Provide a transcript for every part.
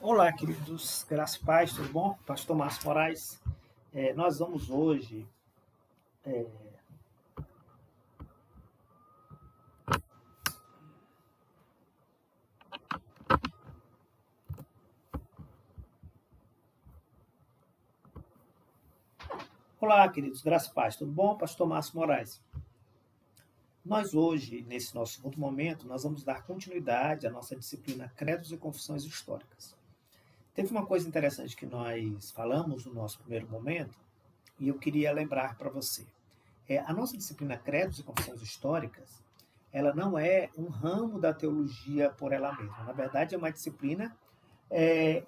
Olá, queridos, graças e paz, tudo bom? Pastor Márcio Moraes. Nós vamos hoje. Olá, queridos, graças e paz, tudo bom? Pastor Márcio Moraes. Nós hoje, nesse nosso segundo momento, nós vamos dar continuidade à nossa disciplina Credos e Confissões Históricas. Teve uma coisa interessante que nós falamos no nosso primeiro momento, e eu queria lembrar para você. A nossa disciplina Credos e Confissões Históricas, ela não é um ramo da teologia por ela mesma. Na verdade, é uma disciplina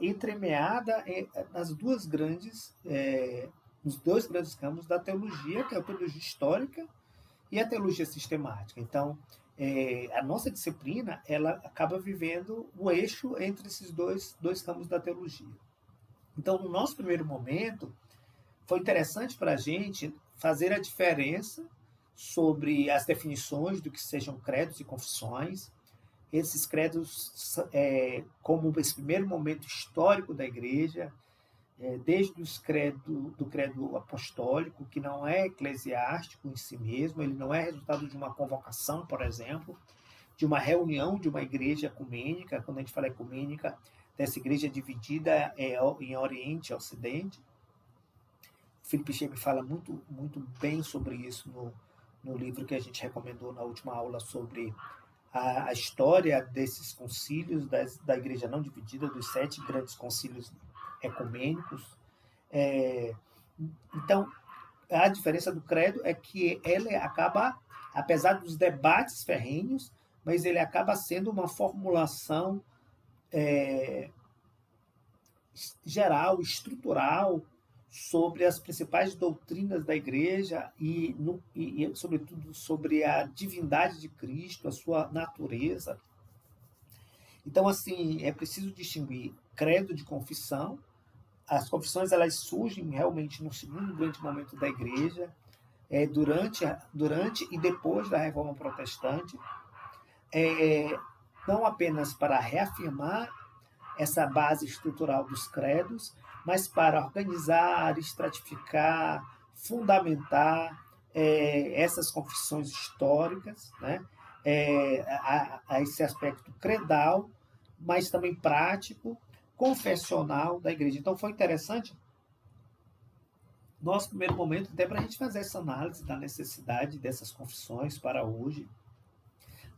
entremeada nas nos dois grandes campos da teologia, que é a teologia histórica e a teologia sistemática. Então, a nossa disciplina ela acaba vivendo o eixo entre esses dois campos da teologia. Então, no nosso primeiro momento, foi interessante para a gente fazer a diferença sobre as definições do que sejam credos e confissões. Esses credos, como esse primeiro momento histórico da igreja, desde do credo apostólico, que não é eclesiástico em si mesmo, ele não é resultado de uma convocação, por exemplo, de uma reunião de uma igreja ecumênica. Quando a gente fala ecumênica, dessa igreja dividida em Oriente e Ocidente. O Felipe Schebe fala muito, muito bem sobre isso no livro que a gente recomendou na última aula sobre a história desses concílios, da igreja não dividida, dos 7 grandes concílios ecumênicos. Então, a diferença do credo é que ele acaba, apesar dos debates ferrenhos, mas ele acaba sendo uma formulação geral, estrutural, sobre as principais doutrinas da igreja e, sobretudo, sobre a divindade de Cristo, a sua natureza. Então, assim, é preciso distinguir credo de confissão. As confissões elas surgem realmente no segundo grande momento da igreja, durante e depois da Reforma Protestante, não apenas para reafirmar essa base estrutural dos credos, mas para organizar, estratificar, fundamentar essas confissões históricas, né? A esse aspecto credal, mas também prático, confessional da igreja. Então foi interessante, nosso primeiro momento, até para a gente fazer essa análise da necessidade dessas confissões para hoje.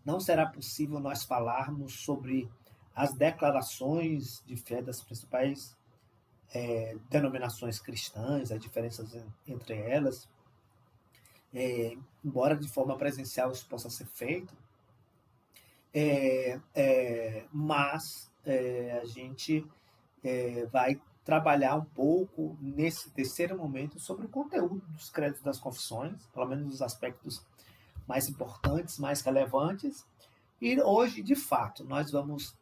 Não será possível nós falarmos sobre as declarações de fé das principais denominações cristãs, as diferenças entre elas, embora de forma presencial isso possa ser feito, mas a gente vai trabalhar um pouco nesse terceiro momento sobre o conteúdo dos credos das confissões, pelo menos os aspectos mais importantes, mais relevantes, e hoje, de fato, nós vamos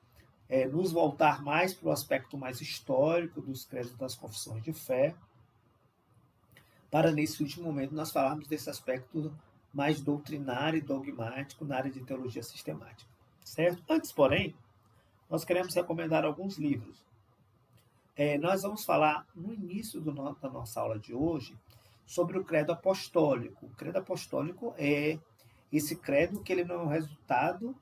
nos voltar mais para o aspecto mais histórico dos credos das confissões de fé, para nesse último momento nós falarmos desse aspecto mais doutrinário e dogmático na área de teologia sistemática, certo? Antes, porém, nós queremos recomendar alguns livros. Nós vamos falar no início da nossa aula de hoje sobre o credo apostólico. O credo apostólico é esse credo que ele não é um resultado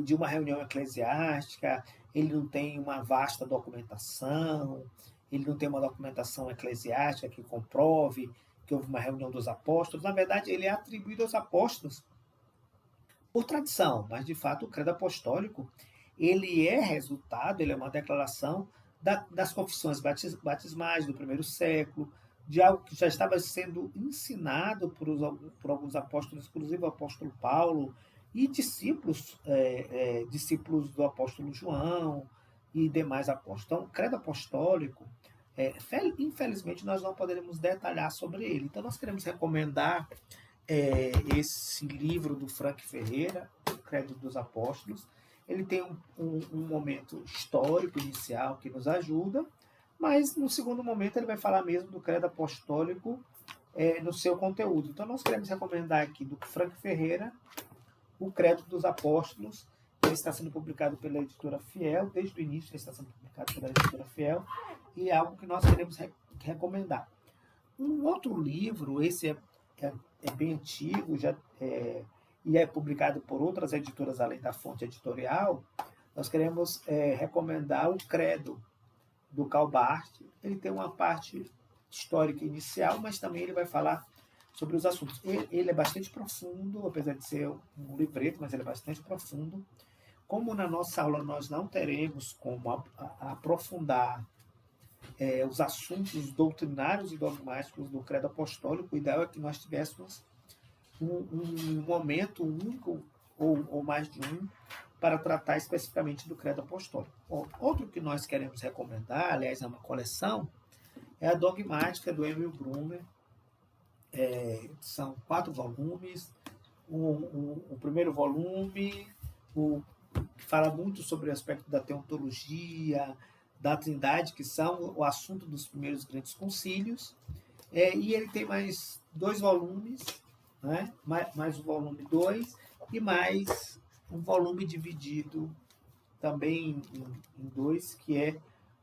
de uma reunião eclesiástica, ele não tem uma vasta documentação, ele não tem uma documentação eclesiástica que comprove que houve uma reunião dos apóstolos. Na verdade, ele é atribuído aos apóstolos por tradição, mas de fato o credo apostólico ele é resultado, ele é uma declaração das confissões batismais do primeiro século, de algo que já estava sendo ensinado por alguns apóstolos, inclusive o apóstolo Paulo, e discípulos do apóstolo João e demais apóstolos. Então, o credo apostólico, infelizmente, nós não poderemos detalhar sobre ele. Então, nós queremos recomendar esse livro do Frank Ferreira, O Credo dos Apóstolos. Ele tem um momento histórico inicial que nos ajuda, mas no segundo momento ele vai falar mesmo do credo apostólico no seu conteúdo. Então, nós queremos recomendar aqui do Frank Ferreira, O Credo dos Apóstolos. Ele está sendo publicado pela editora Fiel, desde o início ele está sendo publicado pela editora fiel, e é algo que nós queremos recomendar. Um outro livro, esse é bem antigo, e é publicado por outras editoras além da fonte editorial. Nós queremos recomendar o Credo, do Karl Barth. Ele tem uma parte histórica inicial, mas também ele vai falar sobre os assuntos. Ele é bastante profundo, apesar de ser um livreto, mas ele é bastante profundo. Como na nossa aula nós não teremos como aprofundar os assuntos doutrinários e dogmáticos do credo apostólico, o ideal é que nós tivéssemos um momento único ou mais de um para tratar especificamente do credo apostólico. Outro que nós queremos recomendar, aliás, é uma coleção, é a Dogmática, do Emil Brunner. São 4 volumes. O primeiro volume fala muito sobre o aspecto da teontologia, da Trindade, que são o assunto dos primeiros grandes concílios. E ele tem mais 2 volumes, né? mais o volume 2 e mais um volume dividido também em 2, que é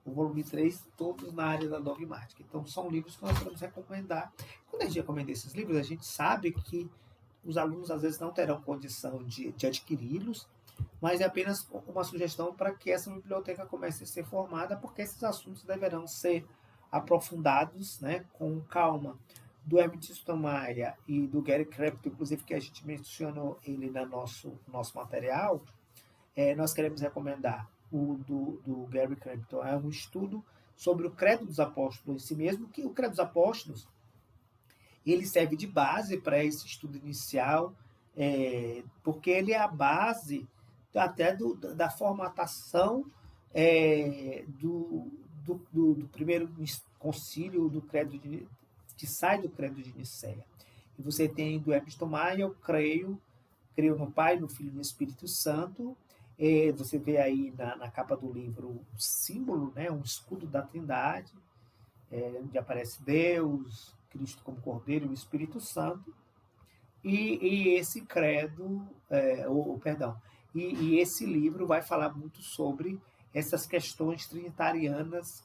o volume 3, todos na área da dogmática. Então, são livros que nós podemos recomendar. Quando a gente recomenda esses livros, a gente sabe que os alunos, às vezes, não terão condição de adquiri-los, mas é apenas uma sugestão para que essa biblioteca comece a ser formada, porque esses assuntos deverão ser aprofundados, né, com calma. Do Hermes Maia e do Gary Crampton, inclusive, que a gente mencionou ele no nosso material, nós queremos recomendar o do Gary Crampton. É um estudo sobre o credo dos apóstolos em si mesmo, que o credo dos apóstolos ele serve de base para esse estudo inicial, porque ele é a base até da formatação do primeiro concílio do credo que sai do credo de Nicéia. E você tem do Hermes Maia, eu creio no Pai, no Filho e no Espírito Santo. Você vê aí na capa do livro um símbolo, né, um escudo da Trindade, onde aparece Deus, Cristo como Cordeiro e o Espírito Santo. E esse credo, e esse livro vai falar muito sobre essas questões trinitarianas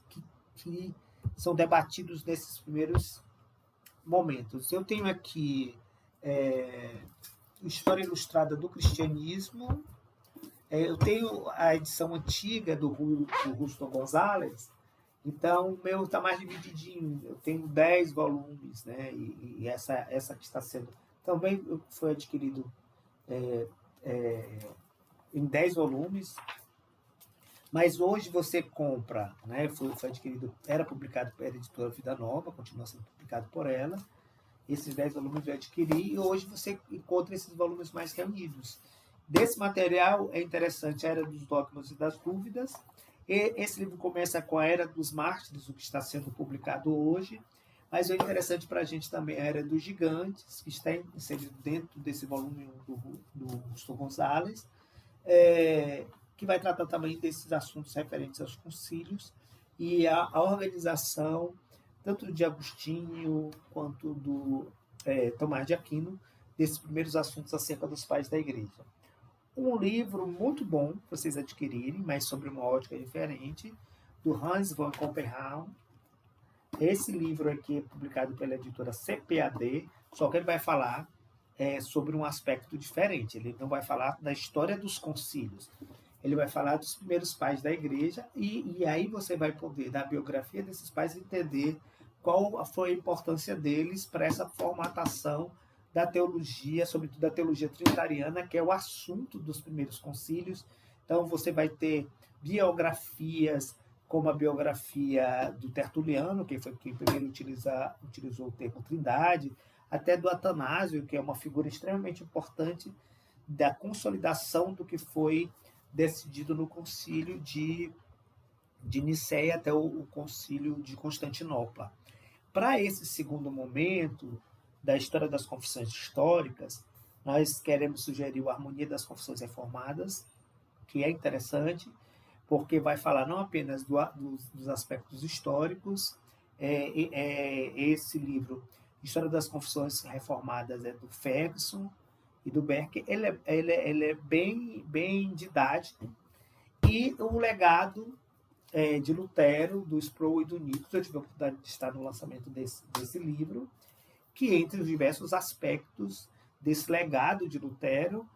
que são debatidos nesses primeiros momentos. Eu tenho aqui História Ilustrada do Cristianismo. Eu tenho a edição antiga do Ruston Gonzalez, então o meu está mais divididinho. Eu tenho 10 volumes, né? E essa que está sendo também foi adquirido em 10 volumes. Mas hoje você compra, né? Foi adquirido, era publicado pela editora Vida Nova, continua sendo publicado por ela. Esses 10 volumes eu adquiri e hoje você encontra esses volumes mais reunidos. Desse material é interessante a Era dos Dogmas e das Dúvidas. E esse livro começa com a Era dos Mártires, o que está sendo publicado hoje. Mas é interessante para a gente também a Era dos Gigantes, que está inserido dentro desse volume do Ruston Gonzalez, que vai tratar também desses assuntos referentes aos concílios e a organização tanto de Agostinho quanto do Tomás de Aquino, desses primeiros assuntos acerca dos pais da igreja. Um livro muito bom para vocês adquirirem, mas sobre uma ótica diferente, do Hans von Kopenhagen. Esse livro aqui é publicado pela editora CPAD, só que ele vai falar sobre um aspecto diferente. Ele não vai falar da história dos concílios, ele vai falar dos primeiros pais da igreja, e aí você vai poder, da biografia desses pais, entender qual foi a importância deles para essa formatação da teologia, sobretudo da teologia trinitariana, que é o assunto dos primeiros concílios. Então, você vai ter biografias, como a biografia do Tertuliano, que foi quem primeiro utilizou o termo Trindade, até do Atanásio, que é uma figura extremamente importante da consolidação do que foi decidido no concílio de Nicéia até o concílio de Constantinopla. Para esse segundo momento da história das confissões históricas, nós queremos sugerir a Harmonia das Confissões Reformadas, que é interessante, porque vai falar não apenas dos aspectos históricos. Esse livro, História das Confissões Reformadas, é do Ferguson e do Beck. Ele é bem didático, e o legado de Lutero, do Sproul e do Nichols. Eu tive a oportunidade de estar no lançamento desse livro, que entre os diversos aspectos desse legado de Lutero,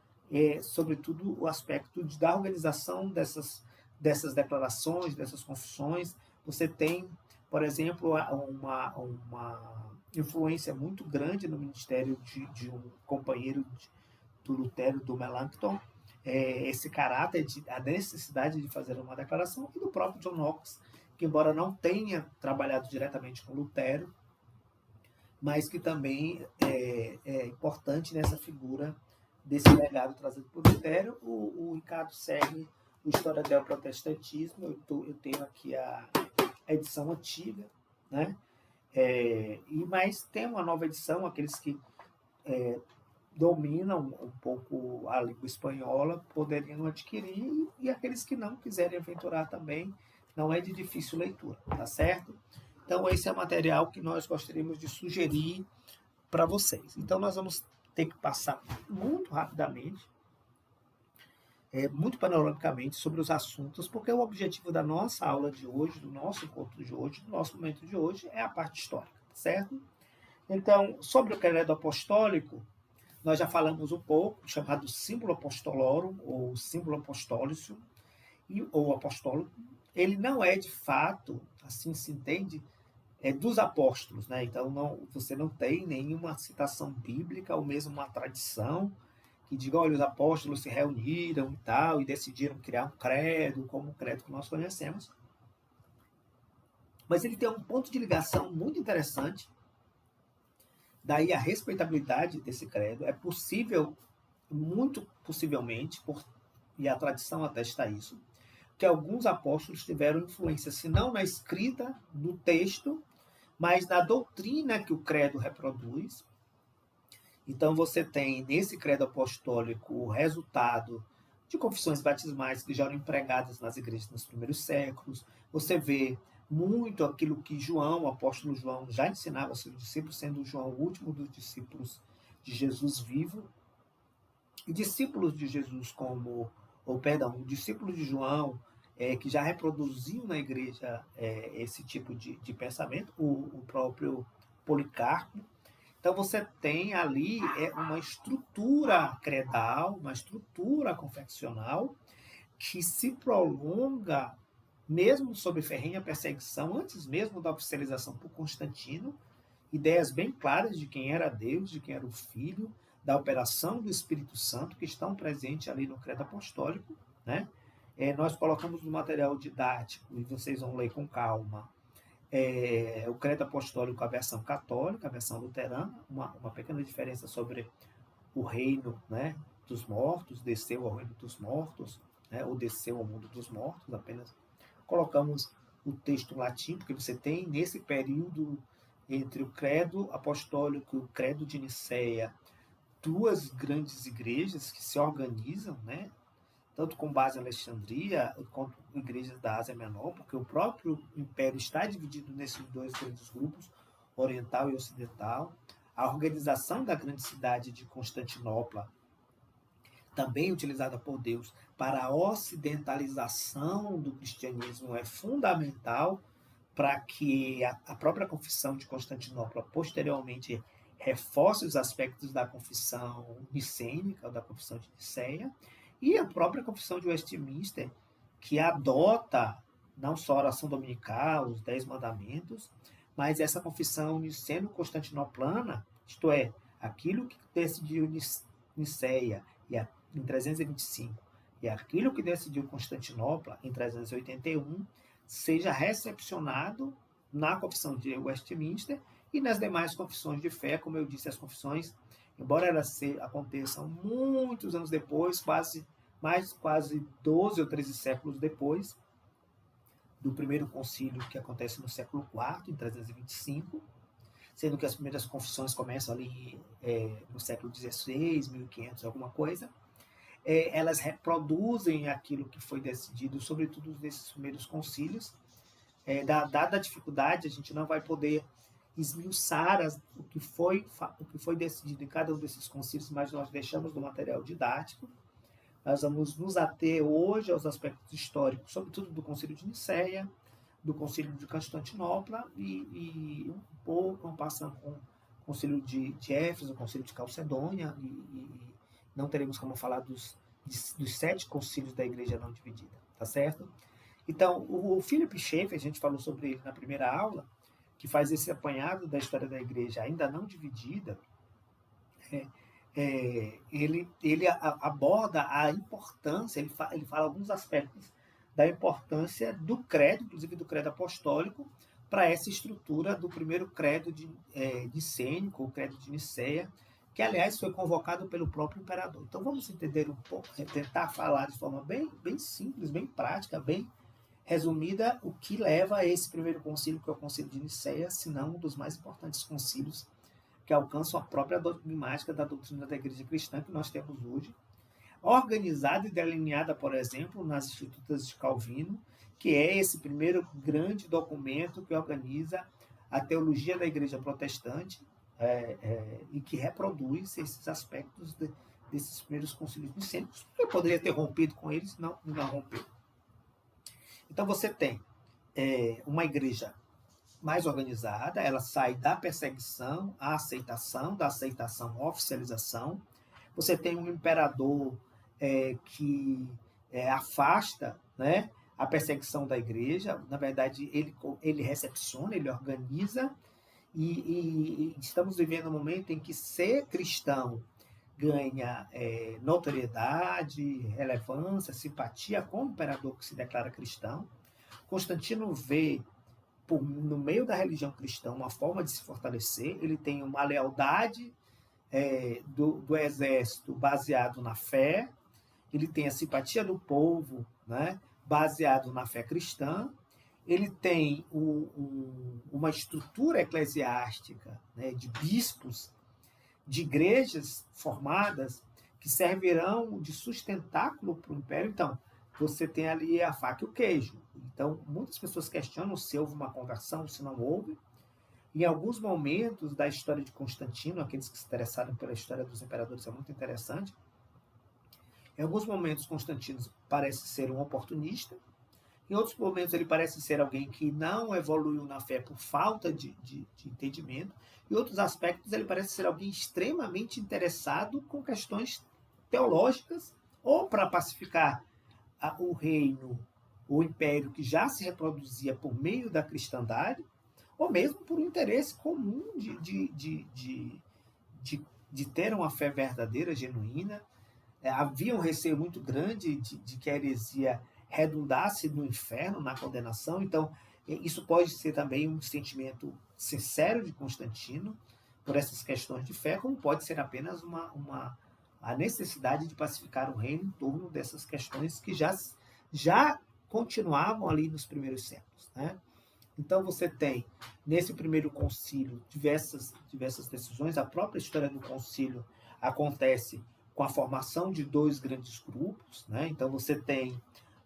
sobretudo o aspecto da organização dessas declarações, dessas confissões. Você tem, por exemplo, uma influência muito grande no ministério de um companheiro do Lutero, do Melanchthon, esse caráter, a necessidade de fazer uma declaração, e do próprio John Knox, que embora não tenha trabalhado diretamente com Lutero, mas que também é importante nessa figura desse legado trazido por Lutero. O Ricardo segue o História do Protestantismo. Eu tenho aqui a edição antiga, né? Mas tem uma nova edição, aqueles que dominam um pouco a língua espanhola poderiam adquirir, e aqueles que não quiserem aventurar também, não é de difícil leitura, tá certo? Então, esse é o material que nós gostaríamos de sugerir para vocês. Então, nós vamos ter que passar muito rapidamente, muito panoramicamente sobre os assuntos, porque o objetivo da nossa aula de hoje, do nosso encontro de hoje, do nosso momento de hoje, é a parte histórica, certo? Então, sobre o credo apostólico, nós já falamos um pouco, chamado símbolo apostolorum, ou símbolo apostólico, ou apostólico. Ele não é, de fato, assim se entende, dos apóstolos, né? Então, você não tem nenhuma citação bíblica, ou mesmo uma tradição, que diga, olha, os apóstolos se reuniram e tal, e decidiram criar um credo, como o credo que nós conhecemos. Mas ele tem um ponto de ligação muito interessante. Daí a respeitabilidade desse credo. É possível, muito possivelmente, e a tradição atesta isso, que alguns apóstolos tiveram influência, se não na escrita do texto, mas na doutrina que o credo reproduz. Então você tem nesse credo apostólico o resultado de confissões batismais que já eram empregadas nas igrejas nos primeiros séculos. Você vê muito aquilo que João, o apóstolo João, já ensinava aos seus discípulos, sendo João o último dos discípulos de Jesus vivo. E discípulos de Jesus discípulos de João, que já reproduziam na igreja esse tipo de pensamento, o próprio Policarpo. Então você tem ali uma estrutura credal, uma estrutura confessional que se prolonga mesmo sob ferrenha perseguição, antes mesmo da oficialização por Constantino, ideias bem claras de quem era Deus, de quem era o Filho, da operação do Espírito Santo, que estão presentes ali no credo apostólico, né? Nós colocamos no material didático, e vocês vão ler com calma, o credo apostólico, a versão católica, a versão luterana, uma pequena diferença sobre o reino, né, dos mortos, desceu ao reino dos mortos, né, ou desceu ao mundo dos mortos, apenas colocamos o texto em latim, porque você tem nesse período entre o credo apostólico e o credo de Nicéia duas grandes igrejas que se organizam, né, tanto com base em Alexandria quanto igrejas da Ásia Menor, porque o próprio império está dividido nesses dois grandes grupos, oriental e ocidental. A organização da grande cidade de Constantinopla, também utilizada por Deus para a ocidentalização do cristianismo, é fundamental para que a própria confissão de Constantinopla posteriormente reforce os aspectos da confissão nicênica, da confissão de Nicéia, e a própria confissão de Westminster, que adota não só a oração dominical, os 10 mandamentos, mas essa confissão niceno-constantinoplana, isto é, aquilo que decidiu Nicéia em 325 e aquilo que decidiu Constantinopla em 381, seja recepcionado na confissão de Westminster e nas demais confissões de fé, como eu disse, as confissões, embora elas aconteçam muitos anos depois, quase 12 ou 13 séculos depois do primeiro concílio, que acontece no século IV, em 325, sendo que as primeiras confissões começam ali no século XVI, 1500, alguma coisa. Elas reproduzem aquilo que foi decidido, sobretudo nesses primeiros concílios. Dada a dificuldade, a gente não vai poder esmiuçar o que foi decidido em cada um desses concílios, mas nós deixamos no material didático. Nós vamos nos ater hoje aos aspectos históricos, sobretudo do Concílio de Nicéia, do Concílio de Constantinopla e um pouco passando com o Concílio de Éfeso, o Concílio de Calcedônia, e não teremos como falar dos 7 concílios da Igreja não dividida, tá certo? Então, o Philip Schaeffer, a gente falou sobre ele na primeira aula, que faz esse apanhado da história da Igreja ainda não dividida, ele aborda a importância, ele fala alguns aspectos da importância do credo, inclusive do credo apostólico, para essa estrutura do primeiro credo nicênico, o credo de Nicéia, que, aliás, foi convocado pelo próprio imperador. Então, vamos entender um pouco, tentar falar de forma bem simples, bem prática, bem resumida, o que leva a esse primeiro concílio, que é o concílio de Nicéia, se não um dos mais importantes concílios que alcançam a própria dogmática da doutrina da Igreja Cristã que nós temos hoje, organizada e delineada, por exemplo, nas Institutas de Calvino, que é esse primeiro grande documento que organiza a teologia da Igreja Protestante e que reproduz esses aspectos desses primeiros concílios nicênicos, que poderia ter rompido com eles, não rompeu. Então você tem uma igreja mais organizada, ela sai da perseguição à aceitação, da aceitação à oficialização. Você tem um imperador que afasta, né, a perseguição da igreja. Na verdade, ele recepciona, ele organiza, e estamos vivendo um momento em que ser cristão ganha notoriedade, relevância, simpatia com o imperador que se declara cristão. Constantino vê no meio da religião cristã uma forma de se fortalecer. Ele tem uma lealdade do exército baseado na fé, ele tem a simpatia do povo, né, baseado na fé cristã, ele tem uma estrutura eclesiástica, né, de bispos, de igrejas formadas que servirão de sustentáculo para o império. Então, você tem ali a faca e o queijo. Então, muitas pessoas questionam se houve uma conversão, se não houve. Em alguns momentos da história de Constantino, aqueles que se interessaram pela história dos imperadores, é muito interessante. Em alguns momentos, Constantino parece ser um oportunista. Em outros momentos, ele parece ser alguém que não evoluiu na fé por falta de entendimento. Em outros aspectos, ele parece ser alguém extremamente interessado com questões teológicas, ou para pacificar o reino, o império que já se reproduzia por meio da cristandade, ou mesmo por um interesse comum de ter uma fé verdadeira, genuína. Havia um receio muito grande de que a heresia redundasse no inferno, na condenação. Então, isso pode ser também um sentimento sincero de Constantino por essas questões de fé, como pode ser apenas a necessidade de pacificar o reino em torno dessas questões que já continuavam ali nos primeiros séculos, né? Então você tem, nesse primeiro concílio, diversas decisões. A própria história do concílio acontece com a formação de 2 grandes grupos, né? Então você tem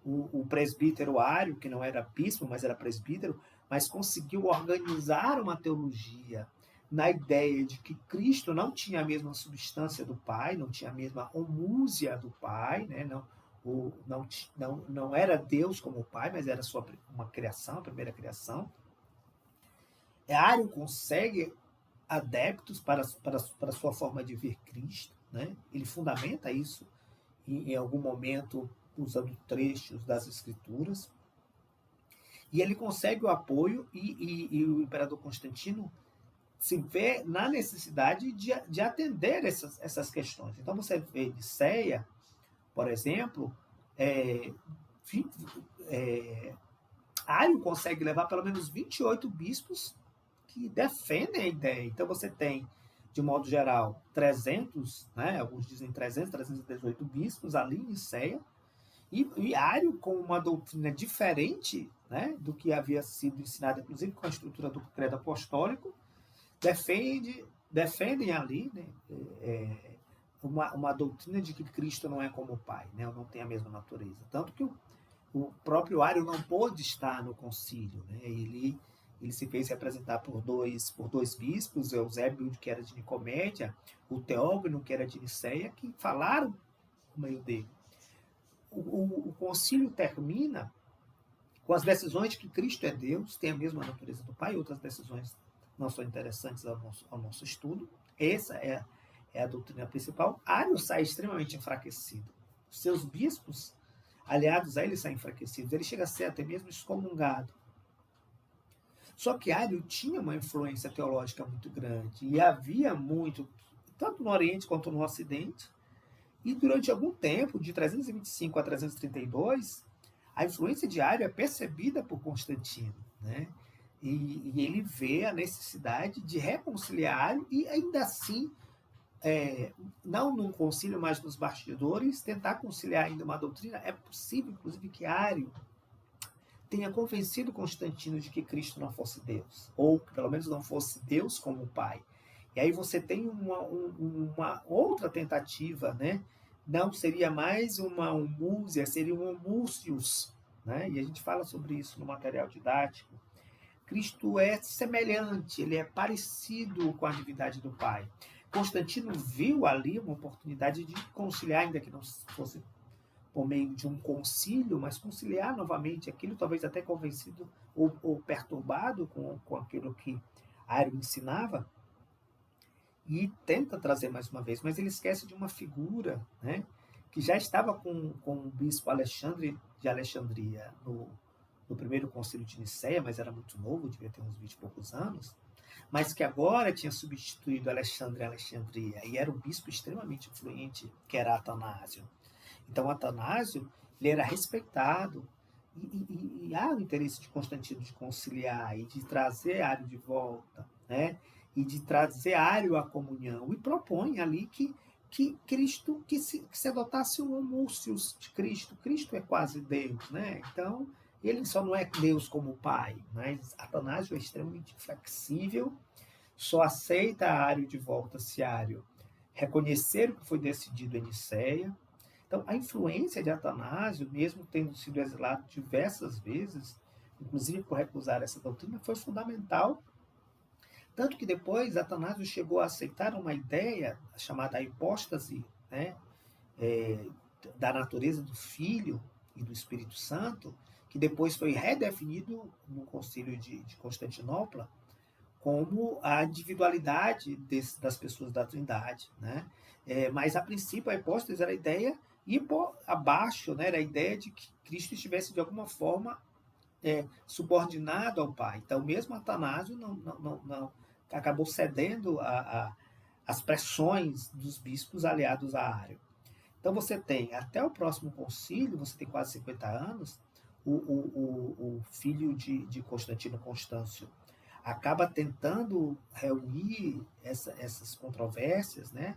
o presbítero Ário, que não era bispo, mas era presbítero, mas conseguiu organizar uma teologia na ideia de que Cristo não tinha a mesma substância do Pai, não tinha a mesma homúzia do Pai, né? Não era Deus como o Pai, mas era uma criação, a primeira criação. Ário consegue adeptos para a sua forma de ver Cristo, né? Ele fundamenta isso em algum momento usando trechos das Escrituras, e ele consegue o apoio, e o imperador Constantino se vê na necessidade de atender essas questões. Então você vê Nicéia, por exemplo, Ário consegue levar pelo menos 28 bispos que defendem a ideia. Então você tem, de modo geral, 300, né, alguns dizem 318 bispos ali em Nicéia, e Ário, com uma doutrina diferente, né, do que havia sido ensinado, inclusive com a estrutura do credo apostólico, defendem ali, né, uma doutrina de que Cristo não é como o Pai, né, não tem a mesma natureza. Tanto que o próprio Ário não pôde estar no concílio, né, ele se fez representar por dois bispos, Eusébio, que era de Nicomédia, o Teógono, que era de Nicéia, que falaram no meio dele. o concílio termina com as decisões de que Cristo é Deus, tem a mesma natureza do Pai, outras decisões não são interessantes ao nosso estudo. Essa é a doutrina principal. Ário sai extremamente enfraquecido. Seus bispos, aliados a ele, saem enfraquecidos. Ele chega a ser até mesmo excomungado. Só que Ário tinha uma influência teológica muito grande, e havia muito, tanto no Oriente quanto no Ocidente, e durante algum tempo, de 325 a 332, a influência de Ário é percebida por Constantino, né? E ele vê a necessidade de reconciliar Ário e, ainda assim, não num concílio, mas nos bastidores, tentar conciliar ainda uma doutrina. É possível, inclusive, que Ário tenha convencido Constantino de que Cristo não fosse Deus, ou pelo menos não fosse Deus como Pai. E aí você tem uma outra tentativa, né? Não seria mais uma homúzia, seria um homúcius, né? E a gente fala sobre isso no material didático. Cristo é semelhante, ele é parecido com a divindade do Pai. Constantino viu ali uma oportunidade de conciliar, ainda que não fosse por meio de um concílio, mas conciliar novamente aquilo, talvez até convencido ou perturbado com aquilo que Ário ensinava, e tenta trazer mais uma vez, mas ele esquece de uma figura, né, que já estava com o bispo Alexandre de Alexandria no primeiro concílio de Nicéia, mas era muito novo, devia ter uns 20 e poucos anos, mas que agora tinha substituído Alexandre de Alexandria, e era um bispo extremamente influente, que era Atanásio. Então, Atanásio, ele era respeitado, e há o interesse de Constantino de conciliar e de trazer Ário de volta, né? E de trazer Ário à comunhão, e propõe ali que Cristo, que se adotasse um homúcius de Cristo. Cristo é quase Deus, né? Então, ele só não é Deus como Pai, mas Atanásio é extremamente flexível, só aceita Ário de volta se Ário reconhecer o que foi decidido em Nicéia. Então, a influência de Atanásio, mesmo tendo sido exilado diversas vezes, inclusive por recusar essa doutrina, foi fundamental. Tanto que depois Atanásio chegou a aceitar uma ideia chamada hipóstase, né, da natureza do Filho e do Espírito Santo, que depois foi redefinido no Concílio de Constantinopla como a individualidade das pessoas da Trindade, né? Mas a princípio a hipóstase era a ideia, e por abaixo, né, era a ideia de que Cristo estivesse de alguma forma subordinado ao Pai. Então, mesmo Atanásio não acabou cedendo às pressões dos bispos aliados a Ário. Então, você tem, até o próximo concílio, você tem quase 50 anos, o filho de Constantino, Constâncio, acaba tentando reunir essas controvérsias, né?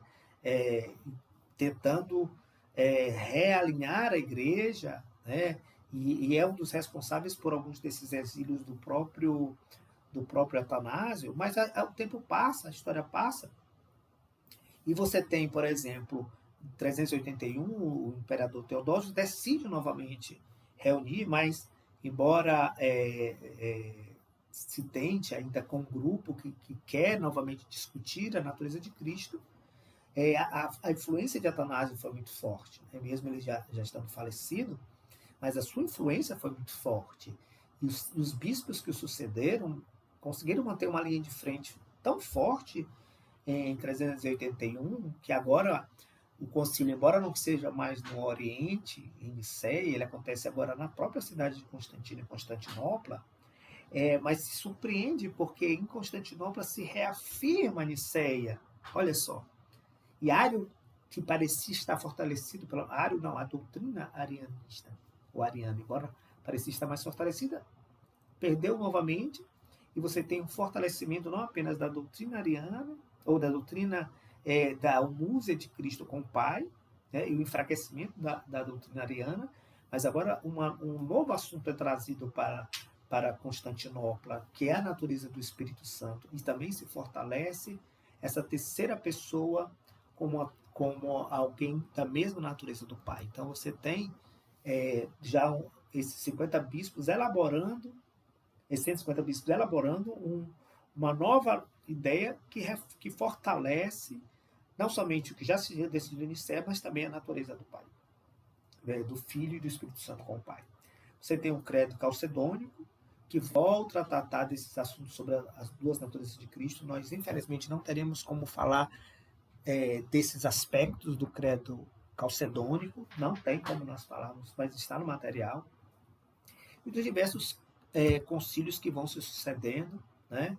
Tentando realinhar a igreja, né? E é um dos responsáveis por alguns desses exílios do próprio Atanásio, mas o tempo passa, a história passa, e você tem, por exemplo, em 381, o imperador Teodósio decide novamente reunir, mas embora se tente ainda com um grupo que quer novamente discutir a natureza de Cristo, a influência de Atanásio foi muito forte, né? Mesmo ele já estando falecido, mas a sua influência foi muito forte. E os bispos que o sucederam conseguiram manter uma linha de frente tão forte em 381, que agora o concílio, embora não seja mais no Oriente, em Nicéia, ele acontece agora na própria cidade de Constantino, em Constantinopla, mas se surpreende porque em Constantinopla se reafirma Nicéia. Olha só. E Ário, que parecia estar fortalecido pela Ário, não, a doutrina arianista, ou ariana, embora parecia estar mais fortalecida, perdeu novamente, e você tem um fortalecimento não apenas da doutrina ariana, ou da doutrina da homúzia de Cristo com o Pai, né, e o enfraquecimento da doutrina ariana, mas agora um novo assunto é trazido para Constantinopla, que é a natureza do Espírito Santo, e também se fortalece essa terceira pessoa como alguém da mesma natureza do Pai. Então você tem já esses 50 bispos elaborando, esses 150 bispos elaborando uma nova ideia que fortalece não somente o que já se decidiu em Nicéia, mas também a natureza do Pai. do Filho e do Espírito Santo com o Pai. Você tem o credo calcedônico, que volta a tratar desses assuntos sobre as duas naturezas de Cristo. Nós, infelizmente, não teremos como falar desses aspectos do credo calcedônico, não tem como nós falarmos, mas está no material. E dos diversos concílios que vão se sucedendo, né?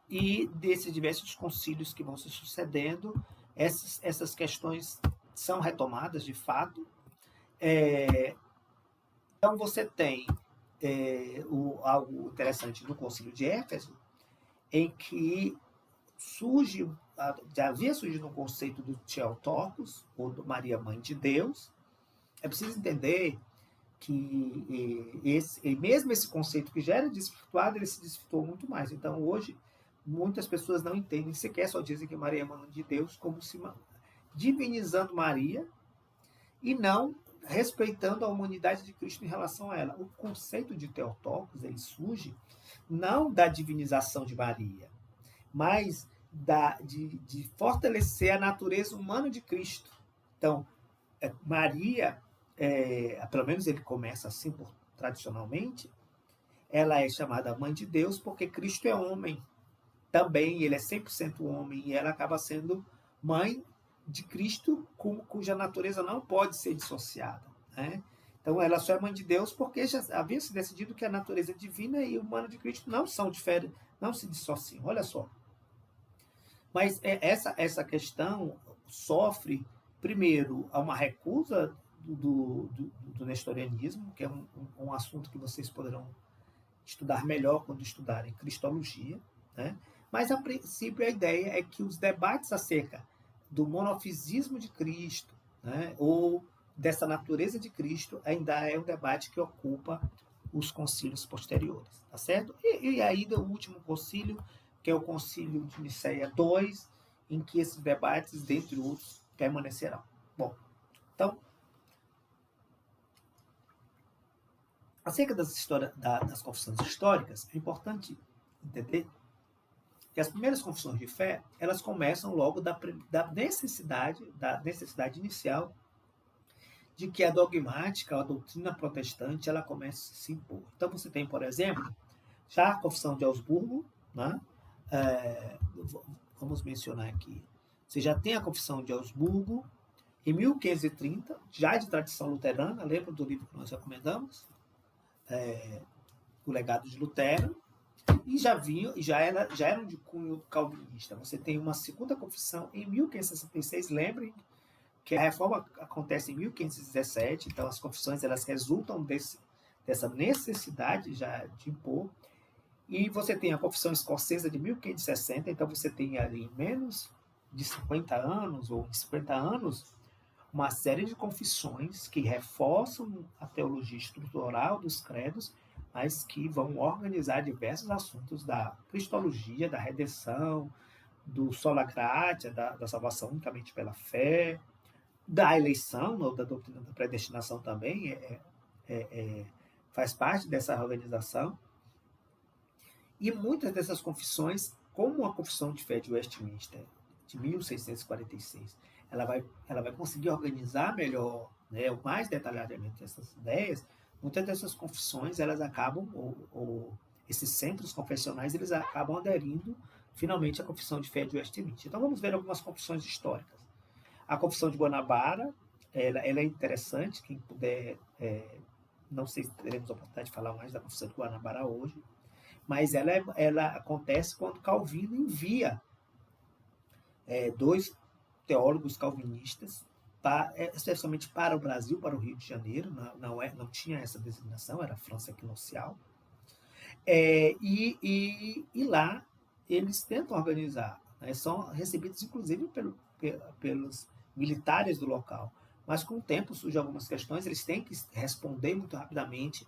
E desses diversos concílios que vão se sucedendo, essas questões são retomadas de fato. Então você tem algo interessante no concílio de Éfeso, em que já havia surgido um conceito do Theotokos, ou do Maria Mãe de Deus. É preciso entender que mesmo esse conceito que já era desvirtuado, ele se desvirtuou muito mais. Então, hoje, muitas pessoas não entendem sequer, só dizem que Maria é mãe de Deus, como se divinizando Maria e não respeitando a humanidade de Cristo em relação a ela. O conceito de Theotokos, ele surge não da divinização de Maria, mas de fortalecer a natureza humana de Cristo. Então, Maria, pelo menos ele começa assim tradicionalmente, ela é chamada mãe de Deus porque Cristo é homem. Também ele é 100% homem e ela acaba sendo mãe de Cristo, cuja natureza não pode ser dissociada, né? Então ela só é mãe de Deus porque já havia se decidido que a natureza divina e humana de Cristo não são diferentes, não se dissociam. Olha só. Mas essa questão sofre, primeiro, a uma recusa do nestorianismo, que é um assunto que vocês poderão estudar melhor quando estudarem Cristologia, né? Mas, a princípio, a ideia é que os debates acerca do monofisismo de Cristo, né, ou dessa natureza de Cristo, ainda é um debate que ocupa os concílios posteriores, tá certo? E ainda o último concílio, que é o concílio de Nicéia II, em que esses debates, dentre outros, permanecerão. Bom, então, acerca das confissões históricas, é importante entender que as primeiras confissões de fé, elas começam logo da necessidade inicial de que a dogmática, a doutrina protestante, ela comece a se impor. Então você tem, por exemplo, já a confissão de Augsburgo, né? Vamos mencionar aqui. Você já tem a confissão de Augsburgo, em 1530, já de tradição luterana, lembra do livro que nós recomendamos? O Legado de Lutero, e já eram de cunho calvinista. Você tem uma segunda confissão em 1566, lembrem que a reforma acontece em 1517, então as confissões elas resultam dessa necessidade já de impor. E você tem a confissão escocesa de 1560, então você tem ali em menos de 50 anos, ou em 50 anos, uma série de confissões que reforçam a teologia estrutural dos credos, mas que vão organizar diversos assuntos da cristologia, da redenção, do sola gratia, da salvação unicamente pela fé, da eleição, ou da doutrina da predestinação também, faz parte dessa organização. E muitas dessas confissões, como a Confissão de Fé de Westminster, de 1646, ela vai conseguir organizar melhor, né, mais detalhadamente essas ideias. Muitas dessas confissões, elas acabam, ou esses centros confessionais, eles acabam aderindo finalmente à Confissão de Fé de Westminster. Então vamos ver algumas confissões históricas. A Confissão de Guanabara, ela é interessante, quem puder, não sei se teremos a oportunidade de falar mais da Confissão de Guanabara hoje, mas ela acontece quando Calvino envia dois teólogos calvinistas, especialmente para o Brasil, para o Rio de Janeiro, não tinha essa designação, era França Equinocial, e lá eles tentam organizar, né, são recebidos inclusive pelos militares do local, mas com o tempo surgem algumas questões, eles têm que responder muito rapidamente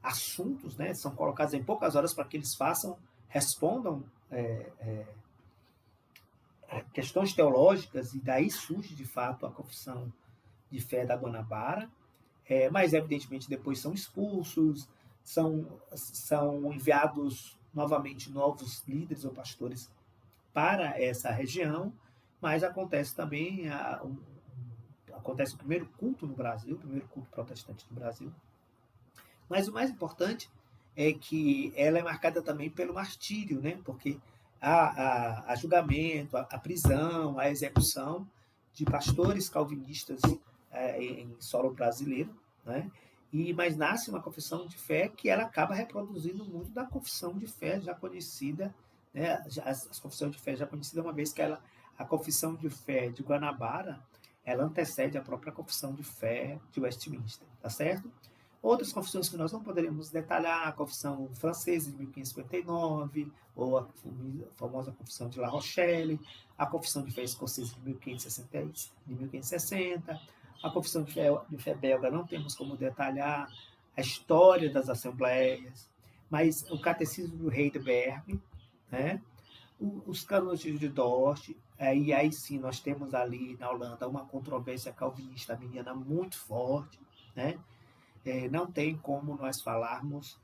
assuntos, né, são colocados em poucas horas para que eles respondam questões teológicas, e daí surge de fato a Confissão de Fé da Guanabara, mas evidentemente depois são expulsos, são enviados novamente novos líderes ou pastores para essa região, mas acontece também a acontece o primeiro culto no Brasil, o primeiro culto protestante no Brasil. Mas o mais importante é que ela é marcada também pelo martírio, né? Porque há julgamento, a prisão, a execução de pastores calvinistas em solo brasileiro, né? Mas nasce uma confissão de fé que ela acaba reproduzindo muito da confissão de fé já conhecida, né? As confissões de fé já conhecidas, uma vez que a confissão de fé de Guanabara, ela antecede a própria confissão de fé de Westminster, tá certo? Outras confissões que nós não poderíamos detalhar, a confissão francesa de 1559, ou a famosa confissão de La Rochelle, a confissão de fé escocesa de 1560, a confissão de fé belga não temos como detalhar, a história das assembleias, mas o catecismo do Heidelberg, né? Os cânones de Dort, e aí sim nós temos ali na Holanda uma controvérsia calvinista arminiana muito forte, né? Não tem como nós falarmos,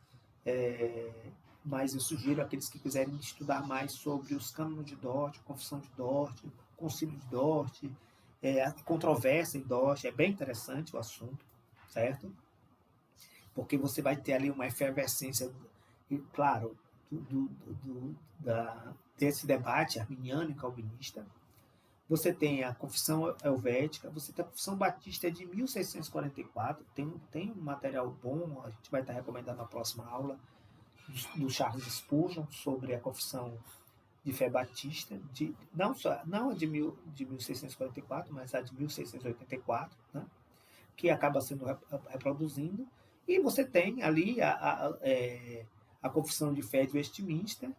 mas eu sugiro àqueles que quiserem estudar mais sobre os cânones de Dort, a confissão de Dort, o concílio de Dort, a controvérsia em Dort, é bem interessante o assunto, certo? Porque você vai ter ali uma efervescência, claro, desse debate arminiano e calvinista. Você tem a confissão helvética, você tem a confissão batista de 1644, tem um material bom, a gente vai estar recomendando na próxima aula, do Charles Spurgeon, sobre a confissão de fé batista, não a de 1644, mas a de 1684, né, que acaba sendo reproduzindo, e você tem ali a confissão de fé de Westminster,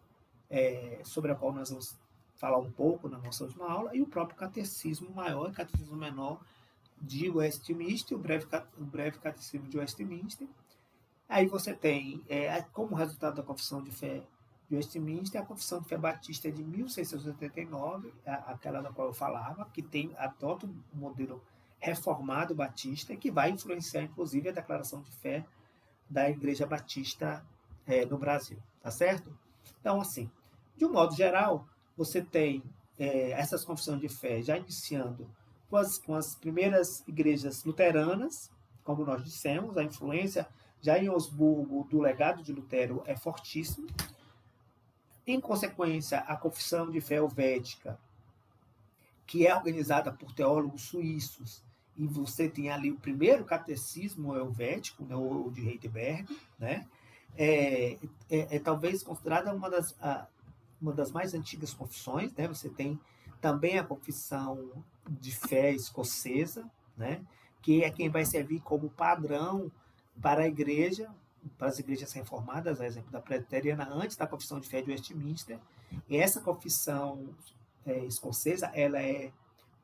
sobre a qual nós vamos falar um pouco na nossa última aula, e o próprio catecismo maior e catecismo menor de Westminster, o breve catecismo de Westminster. Aí você tem, como resultado da confissão de fé de Westminster, a confissão de fé batista de 1689, aquela da qual eu falava, que adota um modelo reformado batista, que vai influenciar, inclusive, a declaração de fé da Igreja Batista no Brasil, tá certo? Então, assim, de um modo geral, você tem essas confissões de fé já iniciando com as primeiras igrejas luteranas, como nós dissemos, a influência já em Osburgo do legado de Lutero é fortíssima. Em consequência, a confissão de fé helvética, que é organizada por teólogos suíços, e você tem ali o primeiro catecismo helvético, né, o de Heidelberg, né, talvez considerada uma das mais antigas confissões, né? Você tem também a confissão de fé escocesa, né? Que é quem vai servir como padrão para a igreja, para as igrejas reformadas, a exemplo da Presbiteriana, antes da confissão de fé de Westminster. E essa confissão escocesa, ela é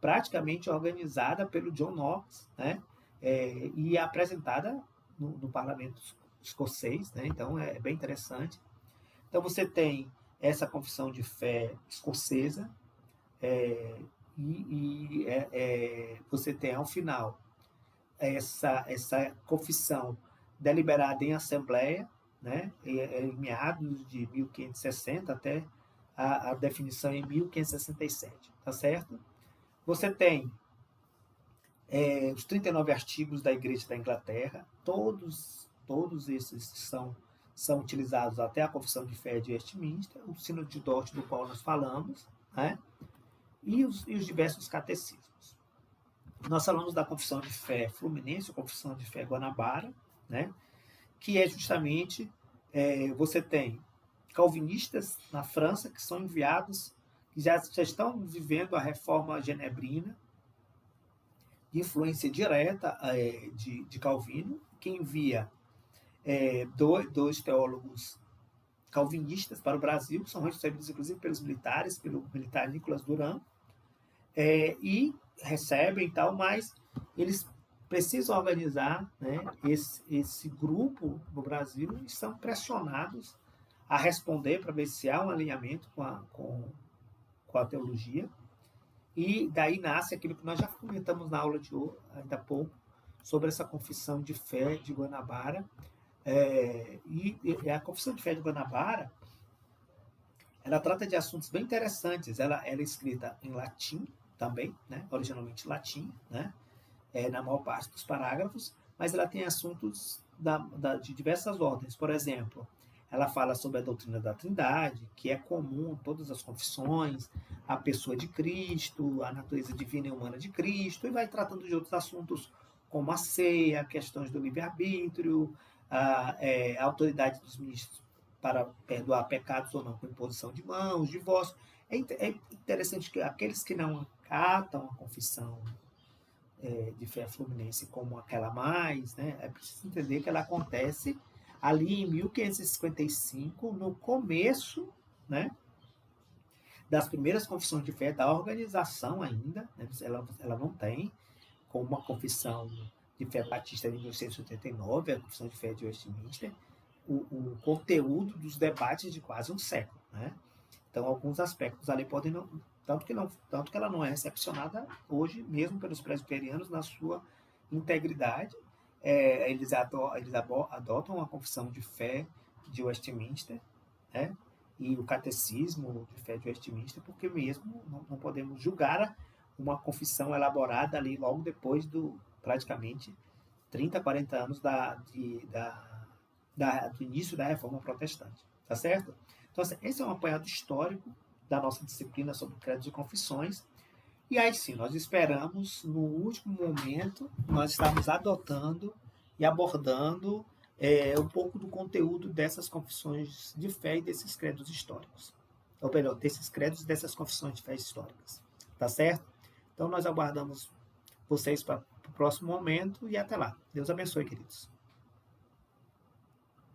praticamente organizada pelo John Knox, né? E apresentada no parlamento escocês, né? Então é bem interessante. Então você tem essa confissão de fé escocesa, você tem ao final essa confissão deliberada em assembleia, né, em meados de 1560 até a definição em 1567, tá certo? Você tem os 39 artigos da Igreja da Inglaterra, todos esses são utilizados até a confissão de fé de Westminster, o sino de Dort, do qual nós falamos, né? e os diversos catecismos. Nós falamos da confissão de fé fluminense, a confissão de fé Guanabara, né? Que é justamente, você tem calvinistas na França que são enviados, que já estão vivendo a reforma genebrina, de influência direta de Calvino, que envia dois teólogos calvinistas para o Brasil, que são recebidos inclusive pelos militares, pelo militar Nicolas Durand, e recebem tal, mas eles precisam organizar, né, esse grupo no Brasil, e são pressionados a responder para ver se há um alinhamento com a teologia, e daí nasce aquilo que nós já comentamos na aula de hoje, ainda há pouco, sobre essa confissão de fé de Guanabara. E a confissão de fé de Guanabara, ela trata de assuntos bem interessantes. Ela é escrita em latim também, né? Originalmente latim, né? na maior parte dos parágrafos, mas ela tem assuntos de diversas ordens. Por exemplo, ela fala sobre a doutrina da Trindade, que é comum em todas as confissões, a pessoa de Cristo, a natureza divina e humana de Cristo, e vai tratando de outros assuntos como a ceia, questões do livre-arbítrio, a autoridade dos ministros para perdoar pecados ou não com imposição de mãos, divórcio. É interessante que aqueles que não acatam a confissão de fé fluminense como aquela mais, né, é preciso entender que ela acontece ali em 1555, no começo, né, das primeiras confissões de fé da organização ainda, né, ela não tem como uma confissão de fé batista de 1889, a confissão de fé de Westminster, o conteúdo dos debates de quase um século, né? Então, alguns aspectos ali podem não, tanto que ela não é recepcionada hoje, mesmo pelos presbiterianos, na sua integridade. Eles adotam a confissão de fé de Westminster, né? E o catecismo de fé de Westminster, porque mesmo não podemos julgar uma confissão elaborada ali logo depois praticamente 30, 40 anos do início da Reforma Protestante, tá certo? Então, esse é um apanhado histórico da nossa disciplina sobre credos e confissões. E aí sim, nós esperamos, no último momento, nós estamos adotando e abordando um pouco do conteúdo dessas confissões de fé e desses credos históricos. Ou melhor, desses credos e dessas confissões de fé históricas. Tá certo? Então, nós aguardamos vocês para o próximo momento e até lá. Deus abençoe, queridos.